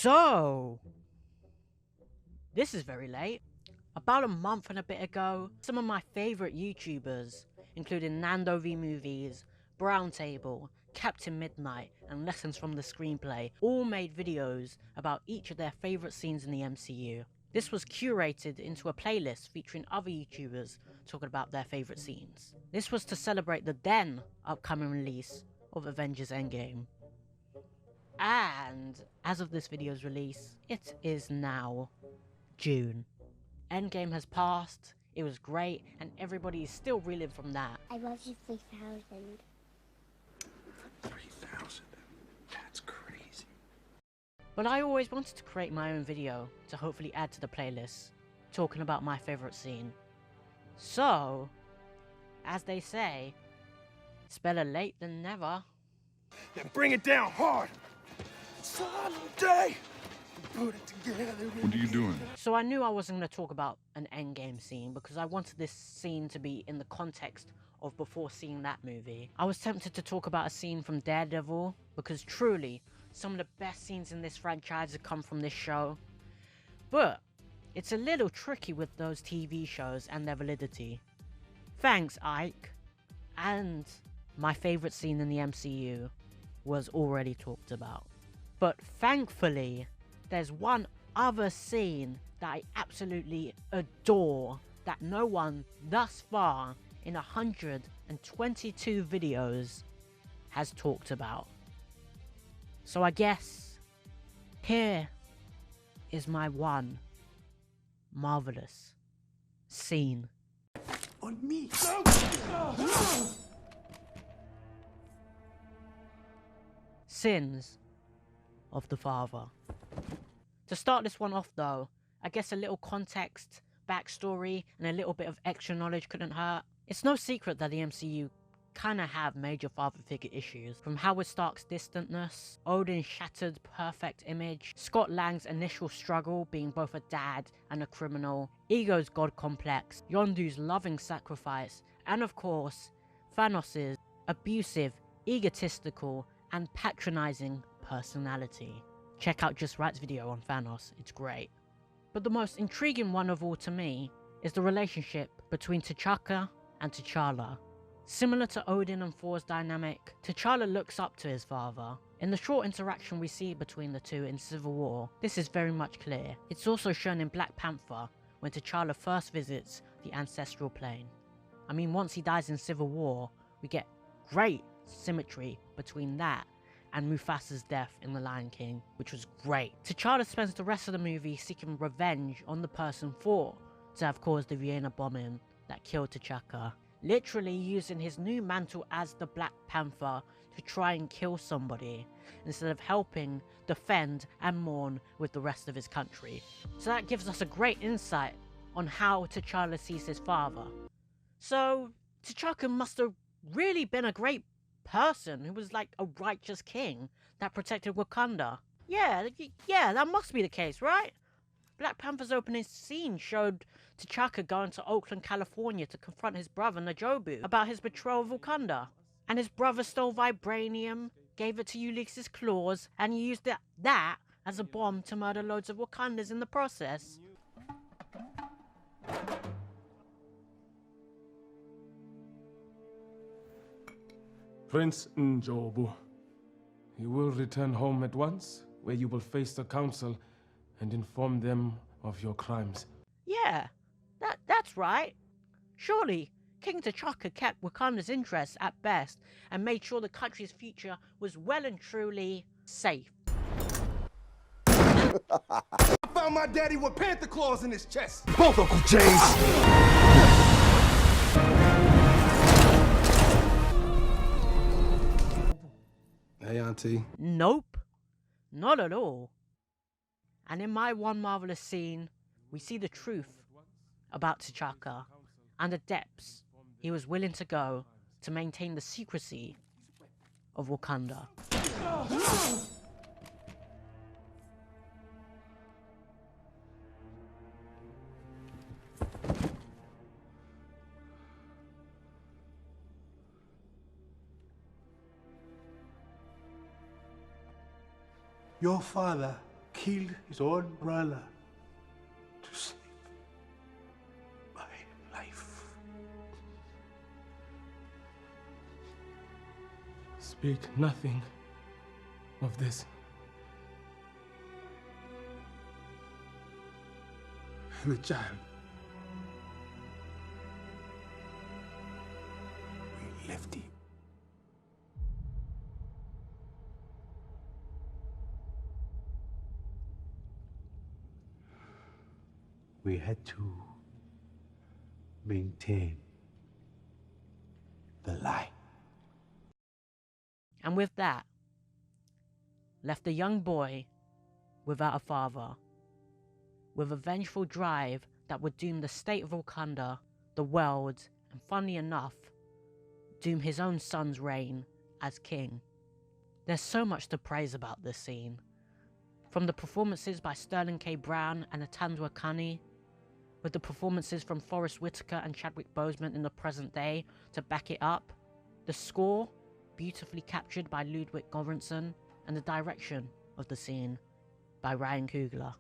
So, this is very late. About a month and a bit ago, some of my favourite YouTubers, including Nando V Movies, Brown Table, Captain Midnight, and Lessons from the Screenplay, all made videos about each of their favourite scenes in the MCU. This was curated into a playlist featuring other YouTubers talking about their favourite scenes. This was to celebrate the then upcoming release of Avengers Endgame. And as of this video's release, it is now June. Endgame has passed, it was great, and everybody is still reeling from that. I love you 3,000. 3,000? That's crazy. But I always wanted to create my own video to hopefully add to the playlist, talking about my favourite scene. So, as they say, it's better late than never. Then bring it down hard. Someday, put it together. What are you doing? So I knew I wasn't going to talk about an Endgame scene because I wanted this scene to be in the context of before seeing that movie. I was tempted to talk about a scene from Daredevil because truly, some of the best scenes in this franchise have come from this show. But it's a little tricky with those TV shows and their validity. Thanks, Ike. And my favourite scene in the MCU was already talked about. But thankfully, there's one other scene that I absolutely adore that no one thus far in 122 videos has talked about. So I guess here is my one marvelous scene. On me. Sins of the Father. To start this one off though, I guess a little context, backstory, and a little bit of extra knowledge couldn't hurt. It's no secret that the MCU kinda have major father figure issues, from Howard Stark's distantness, Odin's shattered perfect image, Scott Lang's initial struggle being both a dad and a criminal, Ego's god complex, Yondu's loving sacrifice, and of course, Thanos' abusive, egotistical, and patronizing personality. Check out Just Right's video on Thanos, it's great. But the most intriguing one of all to me is the relationship between T'Chaka and T'Challa. Similar to Odin and Thor's dynamic, T'Challa looks up to his father. In the short interaction we see between the two in Civil War, this is very much clear. It's also shown in Black Panther when T'Challa first visits the ancestral plane. I mean, once he dies in Civil War, we get great symmetry between that and Mufasa's death in The Lion King, which was great. T'Challa spends the rest of the movie seeking revenge on the person thought to have caused the Vienna bombing that killed T'Chaka, literally using his new mantle as the Black Panther to try and kill somebody, instead of helping defend and mourn with the rest of his country. So that gives us a great insight on how T'Challa sees his father. So T'Chaka must have really been a great person who was like a righteous king that protected Wakanda. Yeah, that must be the case, right? Black Panther's opening scene showed T'Chaka going to Oakland, California to confront his brother Najobu about his betrayal of Wakanda. And his brother stole vibranium, gave it to Ulysses Claus, and used that as a bomb to murder loads of Wakandans in the process. Prince Njobu, you will return home at once, where you will face the council and inform them of your crimes. Yeah, that's right. Surely, King T'Chaka kept Wakanda's interests at best and made sure the country's future was well and truly safe. I found my daddy with Panther claws in his chest. Both, Uncle James. Hey, Auntie. Nope, not at all. And in my one marvelous scene, we see the truth about T'Chaka and the depths he was willing to go to maintain the secrecy of Wakanda. Your father killed his own brother to save my life. Speak nothing of this. The child. We left him. We had to maintain the lie. And with that, left a young boy without a father, with a vengeful drive that would doom the state of Wakanda, the world, and funnily enough, doom his own son's reign as king. There's so much to praise about this scene. From the performances by Sterling K. Brown and Atandwa Kani, with the performances from Forrest Whitaker and Chadwick Boseman in the present day to back it up, the score, beautifully captured by Ludwig Göransson, and the direction of the scene by Ryan Coogler.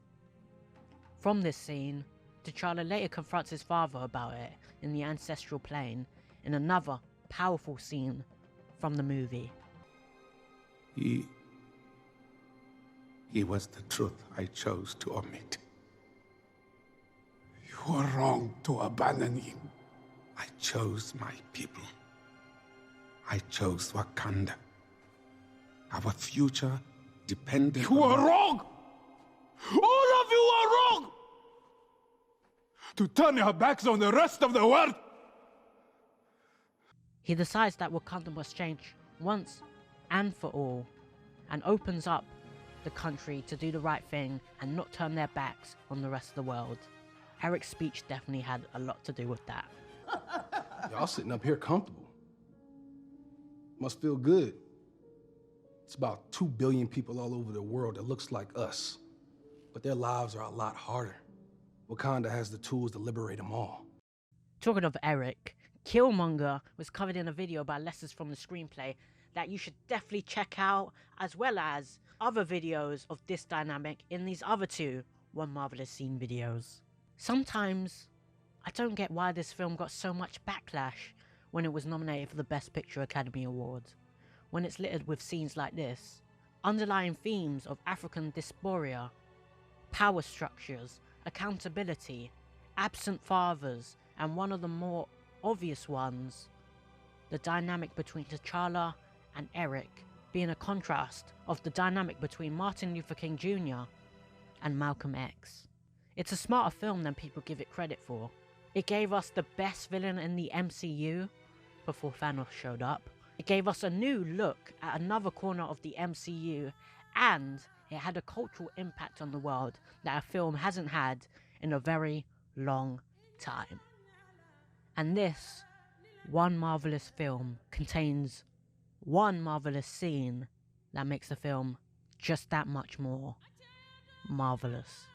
From this scene, T'Challa later confronts his father about it in the ancestral plane in another powerful scene from the movie. He was the truth I chose to omit. You were wrong to abandon him. I chose my people. I chose Wakanda. Our future depended on... You are wrong! All of you are wrong! To turn your backs on the rest of the world! He decides that Wakanda must change once and for all, and opens up the country to do the right thing and not turn their backs on the rest of the world. Eric's speech definitely had a lot to do with that. Y'all sitting up here comfortable. Must feel good. It's about 2 billion people all over the world that looks like us, but their lives are a lot harder. Wakanda has the tools to liberate them all. Talking of Eric, Killmonger was covered in a video by Lessons from the Screenplay that you should definitely check out, as well as other videos of this dynamic in these other 2 One Marvelous Scene videos. Sometimes, I don't get why this film got so much backlash when it was nominated for the Best Picture Academy Award, when it's littered with scenes like this, underlying themes of African dysphoria, power structures, accountability, absent fathers, and one of the more obvious ones, the dynamic between T'Challa and Eric being a contrast of the dynamic between Martin Luther King Jr. and Malcolm X. It's a smarter film than people give it credit for. It gave us the best villain in the MCU before Thanos showed up. It gave us a new look at another corner of the MCU, and it had a cultural impact on the world that a film hasn't had in a very long time. And this one marvelous film contains one marvelous scene that makes the film just that much more marvelous.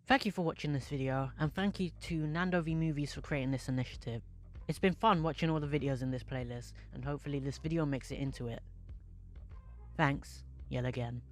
Thank you for watching this video, and thank you to Nando V Movies for creating this initiative. It's been fun watching all the videos in this playlist, and hopefully this video makes it into it. Thanks, yet again.